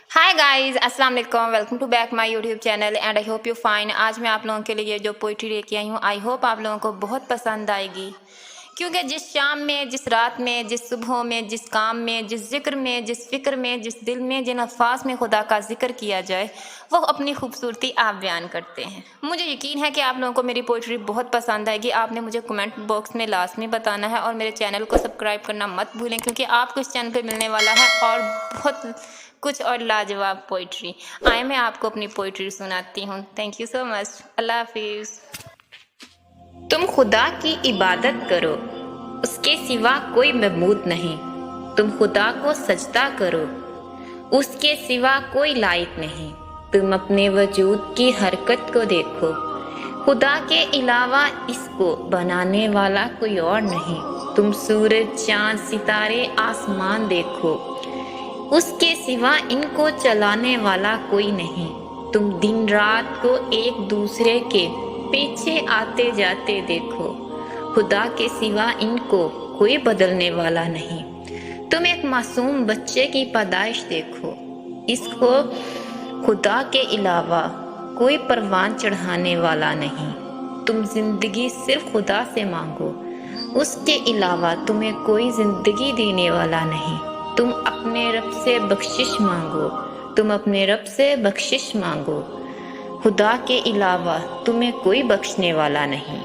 हाय guys, अस्सलाम वालेकुम। Welcome to back my YouTube channel and I hope you fine. आज मैं आप लोगों के लिए जो पोइट्री लेके आई हूँ, आई होप आप लोगों को बहुत पसंद आएगी, क्योंकि जिस शाम में, जिस रात में, जिस सुबह में, जिस काम में, जिस जिक्र में, जिस फिक्र में, जिस दिल में, जिन अल्फाज में खुदा का जिक्र किया जाए, वो अपनी खूबसूरती आप बयान करते हैं। मुझे यकीन है कि आप लोगों को मेरी पोइट्री बहुत पसंद आएगी। आपने मुझे कमेंट बॉक्स में लास्ट में बताना है और मेरे चैनल को सब्सक्राइब करना मत भूलें, क्योंकि आपको इस चैनल पर मिलने वाला है और बहुत कुछ और लाजवाब पोइट्री। आए मैं आपको अपनी पोइट्री सुनाती हूँ। Thank you so much. अल्लाह हाफिज़। तुम खुदा की इबादत करो, उसके सिवा कोई महबूद नहीं। तुम खुदा को सजदा करो, उसके सिवा कोई लायक नहीं। तुम अपने वजूद की हरकत को देखो, खुदा के अलावा इसको बनाने वाला कोई और नहीं। तुम सूरज, चांद, सितारे, आसमान देखो, उसके सिवा इनको चलाने वाला कोई नहीं। तुम दिन रात को एक दूसरे के पीछे आते जाते देखो, खुदा के सिवा इनको कोई बदलने वाला नहीं। तुम एक मासूम बच्चे की पैदाइश देखो, इसको खुदा के अलावा कोई परवान चढ़ाने वाला नहीं। तुम जिंदगी सिर्फ खुदा से मांगो, उसके अलावा तुम्हें कोई जिंदगी देने वाला नहीं। तुम अपने रब से बख्शिश मांगो, तुम अपने रब से बख्शिश मांगो, खुदा के अलावा तुम्हें कोई बख्शने वाला नहीं।